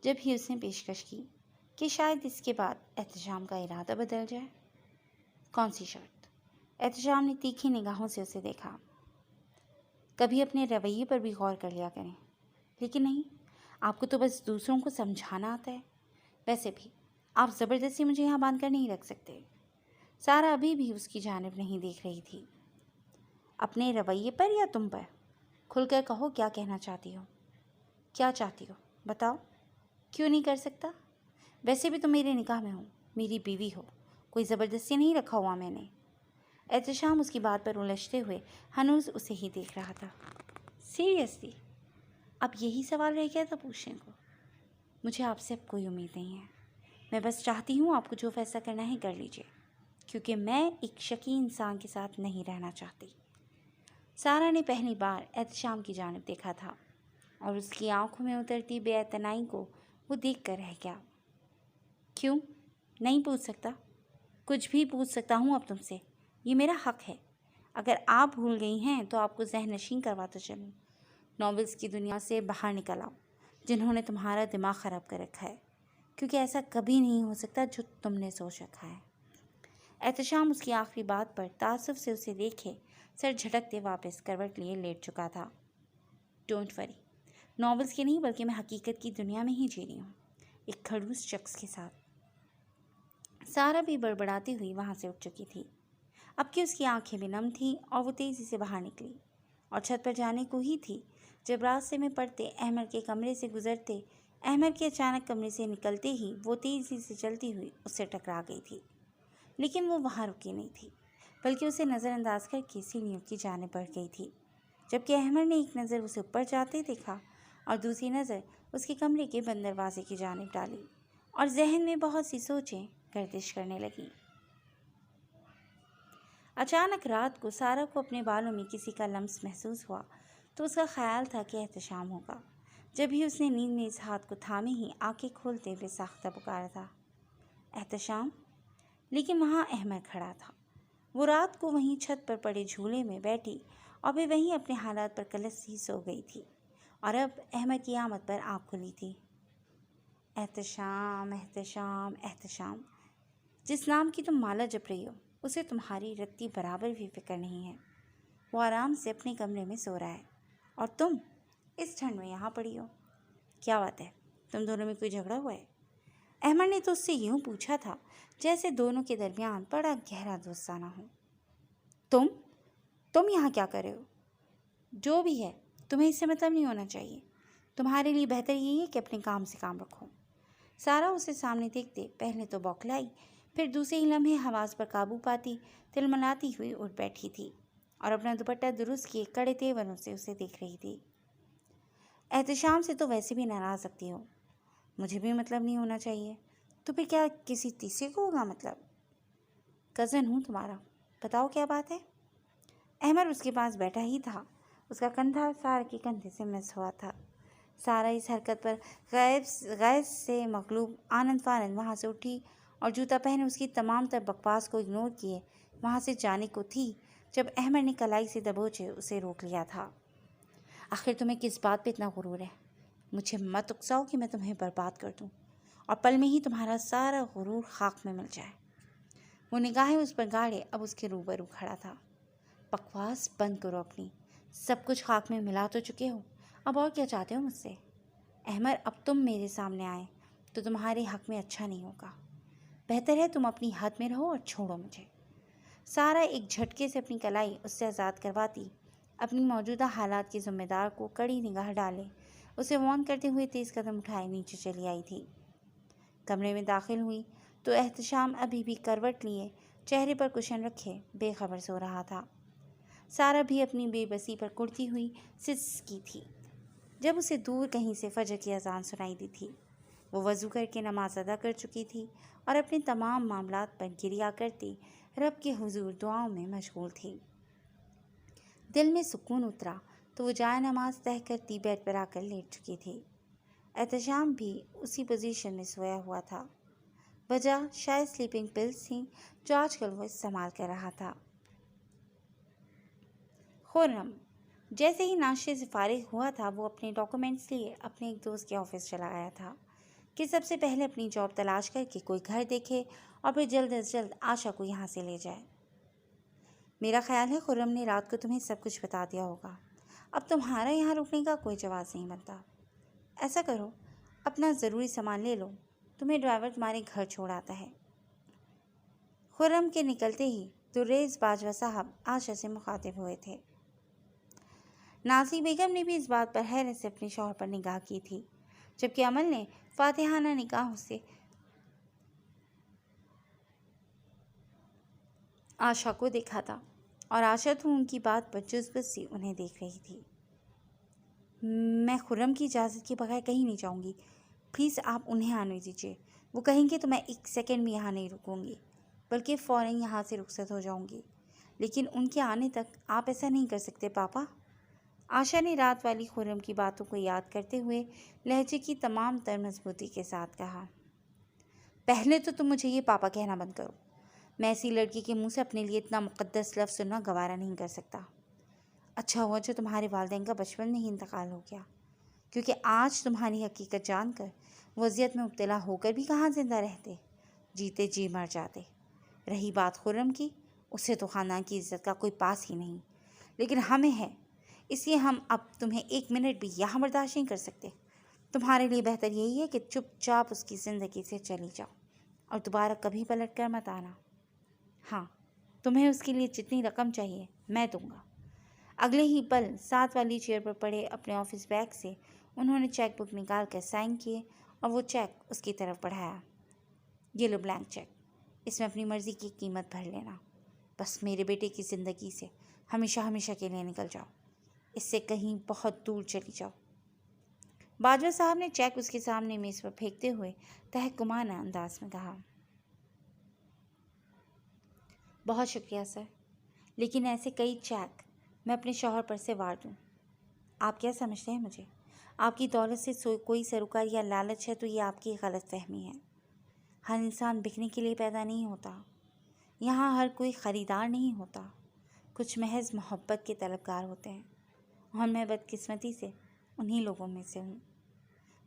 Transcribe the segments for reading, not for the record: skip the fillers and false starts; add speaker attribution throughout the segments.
Speaker 1: جب ہی اس نے پیشکش کی کہ شاید اس کے بعد احتشام کا ارادہ بدل جائے۔ کون سی شرط؟ احتشام نے تیکھی نگاہوں سے اسے دیکھا۔ کبھی اپنے رویے پر بھی غور کر لیا کریں۔ لیکن نہیں، آپ کو تو بس دوسروں کو سمجھانا آتا ہے۔ ویسے بھی آپ زبردستی مجھے یہاں باندھ کر نہیں رکھ سکتے۔ سارا ابھی بھی اس کی جانب نہیں دیکھ رہی تھی۔ اپنے رویے پر یا تم پر؟ کھل کر کہو، کیا کہنا چاہتی ہو؟ کیا چاہتی ہو بتاؤ؟ کیوں نہیں کر سکتا؟ ویسے بھی تم میرے نکاح میں ہو، میری بیوی ہو، کوئی زبردستی نہیں رکھا ہوا میں نے۔ احتشام اس کی بات پر الجھتے ہوئے ہنوز اسے ہی دیکھ رہا تھا۔ سیریسلی؟ اب یہی سوال رہ گیا تھا پوچھنے کو؟ مجھے آپ سے اب کوئی امید نہیں ہے۔ میں بس چاہتی ہوں آپ کو جو فیصلہ کرنا ہے کر لیجیے، کیونکہ میں ایک شکی انسان کے ساتھ نہیں رہنا چاہتی۔ سارا نے پہلی بار احتشام کی جانب دیکھا تھا اور اس کی آنکھوں میں اترتی بے اعتنائی کو وہ دیکھ کر رہ گیا۔ کیوں نہیں پوچھ سکتا؟ کچھ بھی پوچھ سکتا ہوں اب تم سے، یہ میرا حق ہے۔ اگر آپ بھول گئی ہیں تو آپ کو ذہن نشین کرواتا چلوں۔ ناولز کی دنیا سے باہر نکل آؤ، جنہوں نے تمہارا دماغ خراب کر رکھا ہے، کیونکہ ایسا کبھی نہیں ہو سکتا جو تم نے سوچ رکھا ہے۔ احتشام اس کی آخری بات پر تعصب سے اسے دیکھے سر جھٹکتے واپس کروٹ لیے لیٹ چکا تھا۔ ڈونٹ وری، ناولز کی نہیں بلکہ میں حقیقت کی دنیا میں ہی جی رہی ہوں، ایک کھڑوس شخص کے ساتھ۔ سارا بھی بڑبڑاتی ہوئی وہاں سے اٹھ چکی تھی، اب کہ اس کی آنکھیں بھی نم تھیں اور وہ تیزی سے باہر نکلی اور چھت پر جانے کو ہی تھی جب راستے میں پڑتے احمد کے کمرے سے گزرتے احمد کے اچانک کمرے سے نکلتے ہی وہ تیزی سے چلتی ہوئی اس سے ٹکرا گئی تھی۔ لیکن وہ وہاں رکی نہیں تھی، بلکہ اسے نظر انداز کر کے سیڑھیوں کی جانب بڑھ گئی تھی، جبکہ احمد نے ایک نظر اسے اوپر جاتے دیکھا اور دوسری نظر اس کے کمرے کے بند دروازے کی جانب ڈالی اور ذہن میں بہت سی سوچیں گردش کرنے لگیں۔ اچانک رات کو سارا کو اپنے بالوں میں کسی کا لمس محسوس ہوا تو اس کا خیال تھا کہ احتشام ہوگا۔ جب ہی اس نے نیند میں اس ہاتھ کو تھامے ہی آنکھیں کھولتے بے ساختہ پکارا تھا، احتشام! لیکن وہاں احمد کھڑا تھا۔ وہ رات کو وہیں چھت پر پڑے جھولے میں بیٹھی اور پھر وہیں اپنے حالات پر کلسی سو گئی تھی اور اب احمد کی آمد پر آنکھ کھلی تھی۔ احتشام، احتشام، احتشام! جس نام کی تم مالا جپ رہی ہو اسے تمہاری رتی برابر بھی فکر نہیں ہے۔ وہ آرام سے اپنے کمرے میں سو رہا ہے اور تم اس ٹھنڈ میں یہاں پڑی ہو۔ کیا بات ہے، تم دونوں میں کوئی جھگڑا ہوا ہے؟ احمد نے تو اس سے یوں پوچھا تھا جیسے دونوں کے درمیان بڑا گہرا دوستانہ ہو۔ تم یہاں کیا کر رہے ہو؟ جو بھی ہے، تمہیں اس سے مطلب نہیں ہونا چاہیے۔ تمہارے لیے بہتر یہی ہے کہ اپنے کام سے کام رکھو۔ سارا اسے سامنے دیکھتے پہلے تو بوکھلائی، پھر دوسرے ہی لمحے حواس پر قابو پاتی تلملاتی ہوئی اٹھ بیٹھی تھی اور اپنا دوپٹہ درست کیے کڑے تیوروں سے اسے دیکھ رہی تھی۔ احتشام سے تو ویسے بھی ناراض لگتی ہو، مجھے بھی مطلب نہیں ہونا چاہیے، تو پھر کیا کسی تیسرے کو ہوگا مطلب؟ کزن ہوں تمہارا، بتاؤ کیا بات ہے؟ احمد اس کے پاس بیٹھا ہی تھا، اس کا کندھا سارا کے کندھے سے مس ہوا تھا۔ سارا اس حرکت پر غیر سے مغلوب آنند فانند وہاں سے اٹھی اور جوتا پہنے اس کی تمام تر بکواس کو اگنور کیے وہاں سے جانے کو تھی جب احمد نے کلائی سے دبوچے اسے روک لیا تھا۔ آخر تمہیں کس بات پہ اتنا غرور ہے؟ مجھے مت اکساؤ کہ میں تمہیں برباد کر دوں اور پل میں ہی تمہارا سارا غرور خاک میں مل جائے۔ وہ نگاہیں اس پر گاڑے اب اس کے روبرو کھڑا تھا۔ بکواس بند کرو اپنی، سب کچھ خاک میں ملا تو چکے ہو، اب اور کیا چاہتے ہو مجھ سے؟ احمد، اب تم میرے سامنے آئے تو تمہارے حق میں اچھا نہیں ہوگا، بہتر ہے تم اپنی حد میں رہو اور چھوڑو مجھے۔ سارا ایک جھٹکے سے اپنی کلائی اس سے آزاد کرواتی اپنی موجودہ حالات کے ذمہ دار کو کڑی نگاہ ڈالے اسے وارن کرتے ہوئے تیز قدم اٹھائے نیچے چلی آئی تھی۔ کمرے میں داخل ہوئی تو احتشام ابھی بھی کروٹ لیے چہرے پر کشن رکھے بے خبر سو رہا تھا۔ سارا بھی اپنی بے بسی پر کڑتی ہوئی سسکی تھی جب اسے دور کہیں سے فجر کی اذان سنائی دی تھی۔ وہ وضو کر کے نماز ادا کر چکی تھی اور اپنے تمام معاملات پر گریہ کرتی رب کے حضور دعاؤں میں مشغول تھی۔ دل میں سکون اترا تو وہ جائے نماز تہہ کرتی بیڈ پر آ کر لیٹ چکی تھی۔ احتشام بھی اسی پوزیشن میں سویا ہوا تھا، وجہ شاید سلیپنگ پلز تھیں جو آج کل وہ استعمال کر رہا تھا۔ خرم جیسے ہی ناشتے سے فارغ ہوا تھا وہ اپنے ڈاکومنٹس لیے اپنے ایک دوست کے آفس چلا گیا تھا کہ سب سے پہلے اپنی جاب تلاش کر کے کوئی گھر دیکھے اور پھر جلد از جلد آشا کو یہاں سے لے جائے۔ میرا خیال ہے خرم نے رات کو تمہیں سب کچھ بتا دیا ہوگا۔ اب تمہارا یہاں رکنے کا کوئی جواز نہیں بنتا۔ ایسا کرو، اپنا ضروری سامان لے لو، تمہیں ڈرائیور تمہارے گھر چھوڑ آتا ہے۔ خرم کے نکلتے ہی دریز باجوہ صاحب آشا سے مخاطب ہوئے تھے۔ نازلی بیگم نے بھی اس بات پر حیرت سے اپنے شوہر پر نگاہ کی تھی، جبکہ امل نے فاتحانہ نگاہوں سے آشا کو دیکھا تھا، اور آشا تو ان کی بات پر جذبت سے انہیں دیکھ رہی تھی۔ میں خرم کی اجازت کے بغیر کہیں نہیں جاؤں گی، پلیز آپ انہیں آنے دیجیے۔ وہ کہیں گے تو میں ایک سیکنڈ بھی یہاں نہیں رکوں گی، بلکہ فوراً یہاں سے رخصت ہو جاؤں گی، لیکن ان کے آنے تک آپ ایسا نہیں کر سکتے پاپا۔ آشا نے رات والی خرم کی باتوں کو یاد کرتے ہوئے لہجے کی تمام تر مضبوطی کے ساتھ کہا، پہلے تو تم مجھے یہ پاپا کہنا بند کرو۔ میں ایسی لڑکی کے منہ سے اپنے لیے اتنا مقدس لفظ سننا گوارا نہیں کر سکتا۔ اچھا ہوا جو تمہارے والدین کا بچپن میں ہی انتقال ہو گیا، کیونکہ آج تمہاری حقیقت جان کر وہ اذیت میں مبتلا ہو کر بھی کہاں زندہ رہتے، جیتے جی مر جاتے۔ رہی بات خرم کی، اسے تو خاندان کی عزت کا کوئی پاس ہی نہیں، لیکن ہمیں ہے، اس لیے ہم اب تمہیں ایک منٹ بھی یہاں برداشت نہیں کر سکتے۔ تمہارے لیے بہتر یہی ہے کہ چپ چاپ اس کی زندگی سے چلی جاؤ اور دوبارہ کبھی پلٹ کر مت آنا۔ ہاں، تمہیں اس کے لیے جتنی رقم چاہیے میں دوں گا۔ اگلے ہی پل ساتھ والی چیئر پر پڑے اپنے آفس بیگ سے انہوں نے چیک بک نکال کر سائن کیے اور وہ چیک اس کی طرف بڑھایا۔ یہ لو بلینک چیک، اس میں اپنی مرضی کی قیمت بھر لینا۔ بس میرے بیٹے کی زندگی سے ہمیشہ ہمیشہ کے لیے نکل جاؤ، اس سے کہیں بہت دور چلی جاؤ۔ باجوہ صاحب نے چیک اس کے سامنے میز پر پھینکتے ہوئے تحکمانہ انداز میں کہا، بہت شکریہ سر، لیکن ایسے کئی چیک میں اپنے شوہر پر سے وار دوں؟ آپ کیا سمجھتے ہیں مجھے؟ آپ کی دولت سے کوئی سروکار یا لالچ ہے تو یہ آپ کی غلط فہمی ہے۔ ہر انسان بکنے کے لیے پیدا نہیں ہوتا، یہاں ہر کوئی خریدار نہیں ہوتا، کچھ محض محبت کے طلبگار ہوتے ہیں، اور میں بدقسمتی سے انہی لوگوں میں سے ہوں۔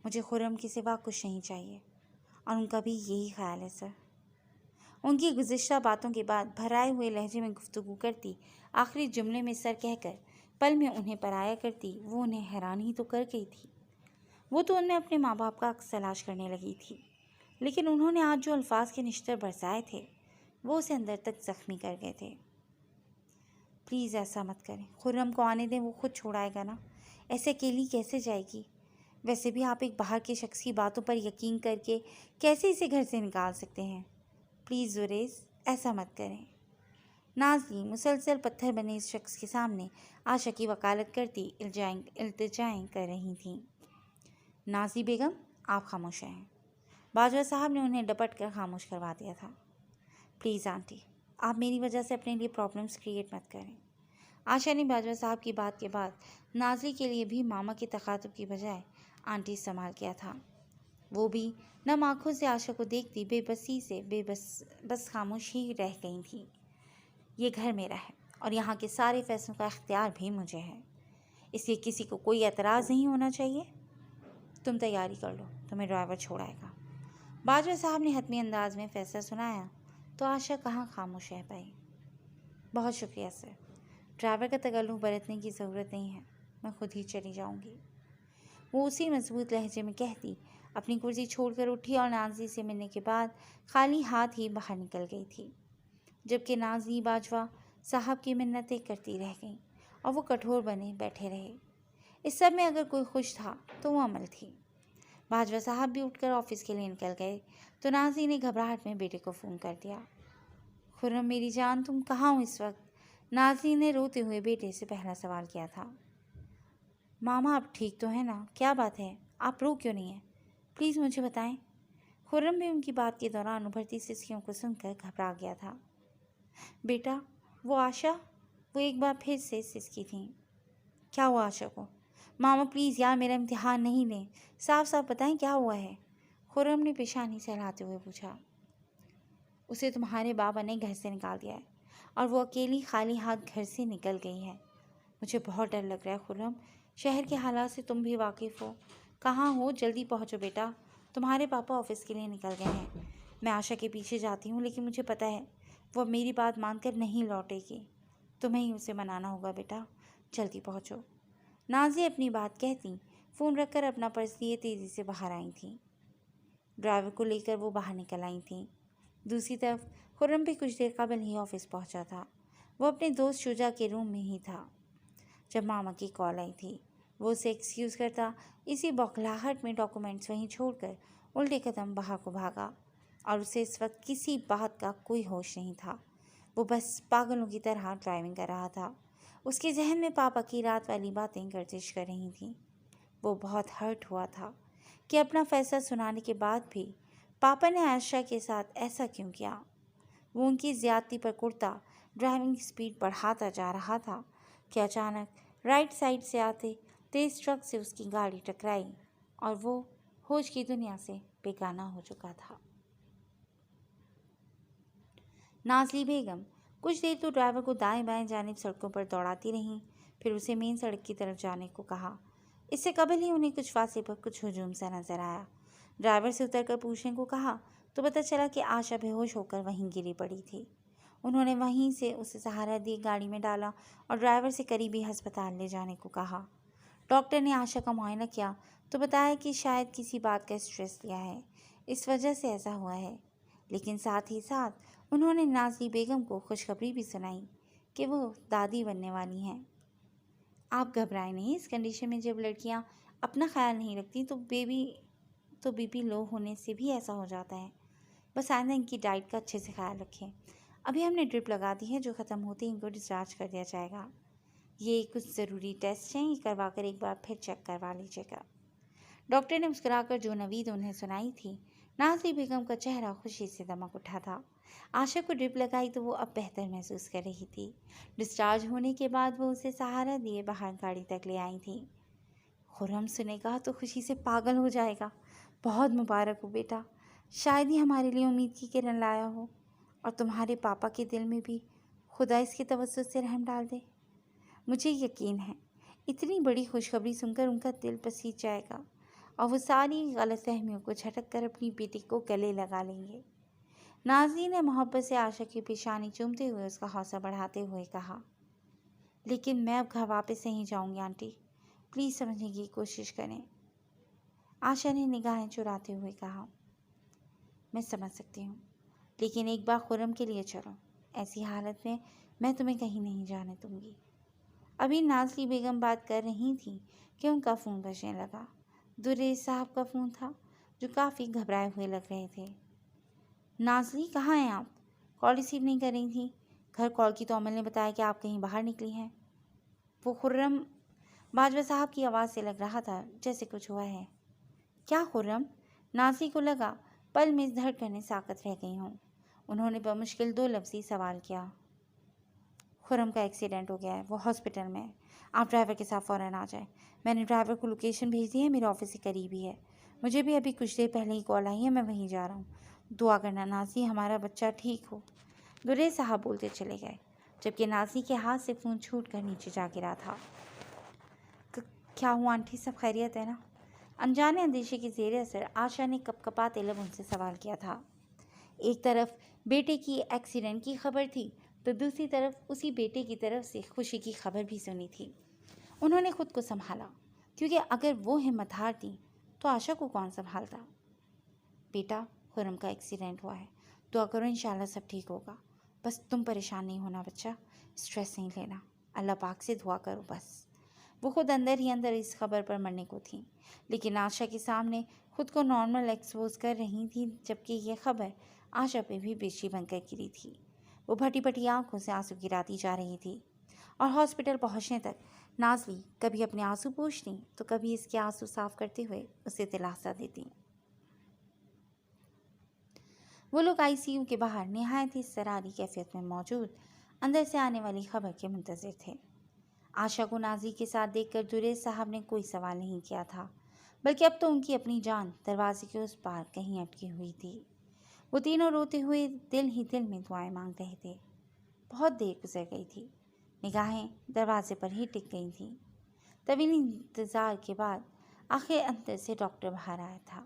Speaker 1: مجھے خرم کے سوا کچھ نہیں چاہیے، اور ان کا بھی یہی خیال ہے سر۔ ان کی گزشتہ باتوں کے بعد بھرائے ہوئے لہجے میں گفتگو کرتی، آخری جملے میں سر کہہ کر پل میں انہیں پرایا کرتی، وہ انہیں حیران ہی تو کر گئی تھی۔ وہ تو ان میں اپنے ماں باپ کا عکس تلاش کرنے لگی تھی، لیکن انہوں نے آج جو الفاظ کے نشتر برسائے تھے وہ اسے اندر تک زخمی کر گئے تھے۔ پلیز ایسا مت کریں، خرم کو آنے دیں، وہ خود چھوڑ آئے گا نا، ایسے اکیلی کیسے جائے گی؟ ویسے بھی آپ ایک باہر کے شخص کی باتوں پر یقین کر کے کیسے اسے گھر سے نکال سکتے ہیں؟ پلیز زریز، ایسا مت کریں۔ نازلی مسلسل پتھر بنے اس شخص کے سامنے آشا کی وکالت کرتی التجائیں کر رہی تھیں۔ نازلی بیگم، آپ خاموش رہیں۔ باجوہ صاحب نے انہیں ڈپٹ کر خاموش کروا دیا تھا۔ پلیز آنٹی، آپ میری وجہ سے اپنے لیے پرابلمس کریٹ مت کریں۔ آشا نے باجوہ صاحب کی بات کے بعد نازلی کے لیے بھی ماما کے تخاطب کی بجائے آنٹی استعمال کیا تھا۔ وہ بھی نم آنکھوں سے آشا کو دیکھتی بے بسی سے بس خاموش ہی رہ گئی تھی۔ یہ گھر میرا ہے اور یہاں کے سارے فیصلوں کا اختیار بھی مجھے ہے، اس لیے کسی کو کوئی اعتراض نہیں ہونا چاہیے۔ تم تیاری کر لو، تمہیں ڈرائیور چھوڑ آئے گا۔ باجوہ صاحب نے حتمی انداز میں فیصلہ سنایا تو آشا کہاں خاموش رہ پائی۔ بہت شکریہ سر، ڈرائیور کا تکلف برتنے کی ضرورت نہیں ہے، میں خود ہی چلی جاؤں گی۔ وہ اسی مضبوط لہجے میں کہتی اپنی کرسی چھوڑ کر اٹھی اور نازلی سے ملنے کے بعد خالی ہاتھ ہی باہر نکل گئی تھی، جبکہ نازلی باجوہ صاحب کی منتیں کرتی رہ گئیں اور وہ کٹھور بنے بیٹھے رہے۔ اس سب میں اگر کوئی خوش تھا تو وہ امل تھی۔ باجوہ صاحب بھی اٹھ کر آفس کے لیے نکل گئے تو نازلی نے گھبراہٹ میں بیٹے کو فون کر دیا۔ خرم میری جان، تم کہاں ہو اس وقت؟ نازلی نے روتے ہوئے بیٹے سے پہلا سوال کیا تھا۔ ماما آپ ٹھیک تو ہیں نا؟ کیا بات ہے، آپ رو کیوں نہیں ہیں؟ پلیز مجھے بتائیں۔ خرم بھی ان کی بات کے دوران ابھرتی سسکیوں کو سن کر گھبرا گیا تھا۔ بیٹا، وہ آشا، وہ ایک بار پھر سے سسکی تھیں۔ کیا ہوا آشا کو؟ ماما پلیز یار میرا امتحان نہیں لیں، صاف صاف بتائیں کیا ہوا ہے؟ خرم نے پیشانی سہلاتے ہوئے پوچھا۔ اسے تمہارے بابا نے گھر سے نکال دیا ہے اور وہ اکیلی خالی ہاتھ گھر سے نکل گئی ہے۔ مجھے بہت ڈر لگ رہا ہے خرم، شہر کے حالات سے تم بھی واقف ہو، کہاں ہو؟ جلدی پہنچو بیٹا، تمہارے پاپا آفس کے لیے نکل گئے ہیں۔ میں آشا کے پیچھے جاتی ہوں، لیکن مجھے پتہ ہے وہ اب میری بات مان کر نہیں لوٹے گی۔ تمہیں ہی اسے منانا ہوگا بیٹا، جلدی پہنچو۔ نازلی اپنی بات کہتی فون رکھ کر اپنا پرس لیے تیزی سے باہر آئی تھیں۔ ڈرائیور کو لے کر وہ باہر نکل آئی تھیں۔ دوسری طرف خرم بھی کچھ دیر قبل ہی آفس پہنچا تھا۔ وہ اپنے دوست شجاع کے روم میں ہی تھا جب ماما کی کال آئی تھی۔ وہ اسے ایکسکیوز کرتا اسی بوکھلاہٹ میں ڈاکومنٹس وہیں چھوڑ کر الٹے قدم باہر کو بھاگا، اور اسے اس وقت کسی بات کا کوئی ہوش نہیں تھا۔ وہ بس پاگلوں کی طرح ڈرائیونگ کر رہا تھا۔ اس کے ذہن میں پاپا کی رات والی باتیں گردش کر رہی تھیں۔ وہ بہت ہرٹ ہوا تھا کہ اپنا فیصلہ سنانے کے بعد بھی پاپا نے عائشہ کے ساتھ ایسا کیوں کیا۔ وہ ان کی زیادتی پر کرتا ڈرائیونگ سپیڈ بڑھاتا جا رہا تھا کہ اچانک رائٹ سائڈ سے آتے تیز ٹرک سے اس کی گاڑی ٹکرائی اور وہ ہوش کی دنیا سے بیگانہ ہو چکا تھا۔ نازلی بیگم کچھ دیر تو ڈرائیور کو دائیں بائیں جانب سڑکوں پر دوڑاتی رہیں، پھر اسے مین سڑک کی طرف جانے کو کہا۔ اس سے قبل ہی انہیں کچھ فاصلے پر کچھ ہجوم سا نظر آیا۔ ڈرائیور سے اتر کر پوچھنے کو کہا تو پتہ چلا کہ آشا بے ہوش ہو کر وہیں گری پڑی تھی۔ انہوں نے وہیں سے اسے سہارا دیے گاڑی میں ڈالا اور ڈرائیور سے قریبی ہسپتال لے جانے کو کہا۔ ڈاکٹر نے آشا کا معائنہ کیا تو بتایا کہ شاید کسی بات کا اسٹریس لیا ہے، اس وجہ سے ایسا ہوا ہے۔ لیکن ساتھ ہی ساتھ انہوں نے نازلی بیگم کو خوشخبری بھی سنائی کہ وہ دادی بننے والی ہیں۔ آپ گھبرائیں نہیں، اس کنڈیشن میں جب لڑکیاں اپنا خیال نہیں رکھتی تو بی پی لو ہونے سے بھی ایسا ہو جاتا ہے۔ بس آئندہ ان کی ڈائٹ کا اچھے سے خیال رکھیں۔ ابھی ہم نے ڈرپ لگا دی ہے، جو ختم ہوتے ہی ان کو ڈسچارج کر دیا جائے گا۔ یہ کچھ ضروری ٹیسٹ ہیں، یہ کروا کر ایک بار پھر چیک کروا لیجیے گا۔ ڈاکٹر نے مسکرا کر جو نوید انہیں سنائی تھی۔ نازلی بیگم کا چہرہ خوشی سے دمک اٹھا تھا۔ آشا کو ڈرپ لگائی تو وہ اب بہتر محسوس کر رہی تھی۔ ڈسچارج ہونے کے بعد وہ اسے سہارا دیے باہر گاڑی تک لے آئی تھیں۔ خرم سنے گا تو خوشی سے پاگل ہو جائے گا۔ بہت مبارک ہو بیٹا، شاید ہی ہمارے لیے امید کی کرن لایا ہو، اور تمہارے پاپا کے دل میں بھی خدا اس کے توسط سے رحم ڈال دے۔ مجھے یقین ہے اتنی بڑی خوشخبری سن کر ان کا دل پسیج جائے گا اور وہ ساری غلط فہمیوں کو جھٹک کر اپنی بیٹی کو گلے لگا لیں گے۔ نازلی نے محبت سے آشا کی پیشانی چومتے ہوئے اس کا حوصلہ بڑھاتے ہوئے کہا، لیکن میں اب گھر واپس نہیں جاؤں گی آنٹی، پلیز سمجھنے کی کوشش کریں۔ آشا نے نگاہیں چراتے ہوئے کہا، میں سمجھ سکتی ہوں، لیکن ایک بار خرم کے لیے چلو، ایسی حالت میں تمہیں کہیں نہیں جانے دوں گی۔ ابھی نازلی بیگم بات کر رہی تھیں کہ ان کا فون بجنے لگا۔ دریش صاحب کا فون تھا، جو کافی گھبرائے ہوئے لگ رہے تھے۔ نازلی کہاں ہیں آپ؟ کال ریسیو نہیں کر رہی تھیں۔ گھر کال کی تو عمل نے بتایا کہ آپ کہیں باہر نکلی ہیں۔ وہ خرم باجوہ صاحب کی آواز سے لگ رہا تھا جیسے کچھ ہوا ہے۔ کیا خرم؟ نازلی کو لگا پل میں دھڑکنیں ساکت رہ گئی ہوں۔ انہوں نے بمشکل 2 لفظی سوال کیا۔ خرم کا ایکسیڈنٹ ہو گیا ہے، وہ ہاسپٹل میں ہے، آپ ڈرائیور کے ساتھ فوراً آ جائیں۔ میں نے ڈرائیور کو لوکیشن بھیج دی ہے، میرے آفس سے قریب ہی ہے۔ مجھے بھی ابھی کچھ دیر پہلے ہی کال آئی ہے، میں وہیں جا رہا ہوں۔ دعا کرنا نازلی ہمارا بچہ ٹھیک ہو۔ دریش صاحب بولتے چلے گئے، جبکہ نازلی کے ہاتھ سے فون چھوٹ کر نیچے جا گرا تھا۔ کیا ہوا آنٹی، سب خیریت ہے نا؟ انجانے اندیشے کے زیر اثر آشا نے کپ کپاتے لب ان سے سوال کیا تھا۔ ایک طرف بیٹے کی ایکسیڈنٹ کی خبر تھی تو دوسری طرف اسی بیٹے کی طرف سے خوشی کی خبر بھی سنی تھی۔ انہوں نے خود کو سنبھالا، کیونکہ اگر وہ ہمت ہارتی تو آشا کو کون سنبھالتا۔ بیٹا، خرم کا ایکسیڈنٹ ہوا ہے، دعا کرو انشاءاللہ سب ٹھیک ہوگا۔ بس تم پریشان نہیں ہونا بچہ، اسٹریس نہیں لینا، اللہ پاک سے دعا کرو بس۔ وہ خود اندر ہی اندر اس خبر پر مرنے کو تھیں، لیکن آشا کے سامنے خود کو نارمل ایکسپوز کر رہی تھیں، جبکہ یہ خبر آشا پہ بھی بیچی بن کر گری تھی۔ وہ پھٹی پھٹی آنکھوں سے آنسو گراتی جا رہی تھی، اور ہاسپٹل پہنچنے تک نازلی کبھی اپنے آنسو پوچھتی تو کبھی اس کے آنسو صاف کرتے ہوئے اسے دلاسا دیتی۔ وہ لوگ ICU کے باہر نہایت ہی اضطراری کیفیت میں موجود اندر سے آنے والی خبر کے منتظر تھے۔ آشا کو نازلی کے ساتھ دیکھ کر دریش صاحب نے کوئی سوال نہیں کیا تھا، بلکہ اب تو ان کی اپنی جان دروازے کے اس پار کہیں اٹکی ہوئی تھی۔ وہ تینوں روتے ہوئے دل ہی دل میں دعائیں مانگ رہے تھے۔ بہت دیر گزر گئی تھی، نگاہیں دروازے پر ہی ٹک گئی تھیں۔ طویل انتظار کے بعد آخر اندر سے ڈاکٹر باہر آیا تھا۔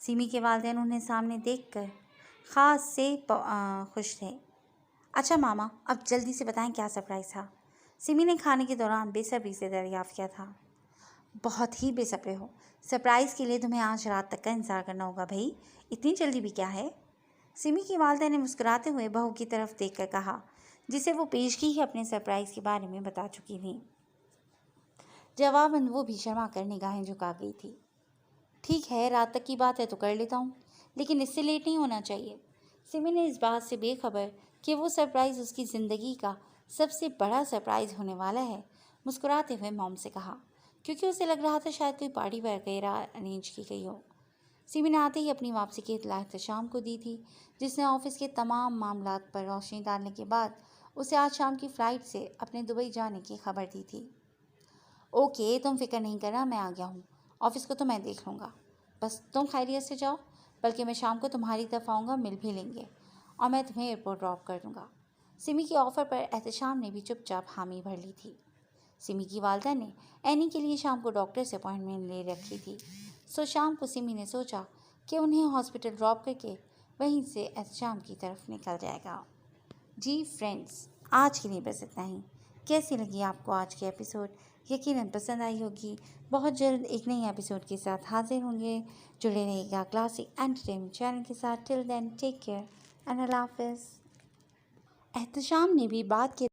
Speaker 1: سیمی کے والدین انہیں سامنے دیکھ کر خاص سے خوش تھے۔ اچھا ماما، اب جلدی سے بتائیں کیا سرپرائز تھا؟ سیمی نے کھانے کے دوران بے صبری سے دریافت کیا تھا۔ بہت ہی بے صبر ہو، سرپرائز کے لیے تمہیں آج رات تک کا انتظار کرنا ہوگا بھائی، اتنی جلدی بھی کیا ہے؟ سیمی کی والدہ نے مسکراتے ہوئے بہو کی طرف دیکھ کر کہا، جسے وہ پیشگی ہی اپنے سرپرائز کے بارے میں بتا چکی تھیں۔ جواباً وہ بھی شرما کر نگاہیں جھکا گئی تھی۔ ٹھیک ہے، رات تک کی بات ہے تو کر لیتا ہوں، لیکن اس سے لیٹ نہیں ہونا چاہیے۔ سیمی نے اس بات سے بے خبر کہ وہ سرپرائز اس کی زندگی کا سب سے بڑا سرپرائز ہونے والا ہے، مسکراتے ہوئے موم سے کہا، کیونکہ اسے لگ رہا تھا شاید کوئی پارٹی وغیرہ ارینج کی گئی ہو۔ سیمی نے آتے ہی اپنی واپسی کی اطلاع احتشام کو دی تھی، جس نے آفس کے تمام معاملات پر روشنی ڈالنے کے بعد اسے آج شام کی فلائٹ سے اپنے دبئی جانے کی خبر دی تھی۔ اوکے، تم فکر نہیں کرنا، میں آ گیا ہوں، آفس کو تو میں دیکھ لوں گا، بس تم خیریت سے جاؤ، بلکہ میں شام کو تمہاری طرف آؤں گا، مل بھی لیں گے، اور میں تمہیں ایئرپورٹ ڈراپ کر دوں گا۔ سیمی کے آفر پر احتشام نے بھی چپ چاپ حامی بھر لی تھی۔ سیمی کی والدہ نے اینی کے لیے شام کو ڈاکٹر سے اپائنٹمنٹ لے رکھی تھی، سو شام کو سیمی نے سوچا کہ انہیں ہاسپٹل ڈراپ کر کے وہیں سے احتشام کی طرف نکل جائے گا۔ جی فرینڈز، آج کے لیے بس اتنا ہی۔ کیسی لگی آپ کو آج کی ایپیسوڈ؟ یقیناً پسند آئی ہوگی۔ بہت جلد ایک نئی ایپیسوڈ کے ساتھ حاضر ہوں گے۔ جڑے رہے گا کلاسک انٹرٹینمنٹ چینل کے ساتھ۔ ٹل دین ٹیک کیئر اینڈ اللہ حافظ۔ احتشام نے بھی بات کے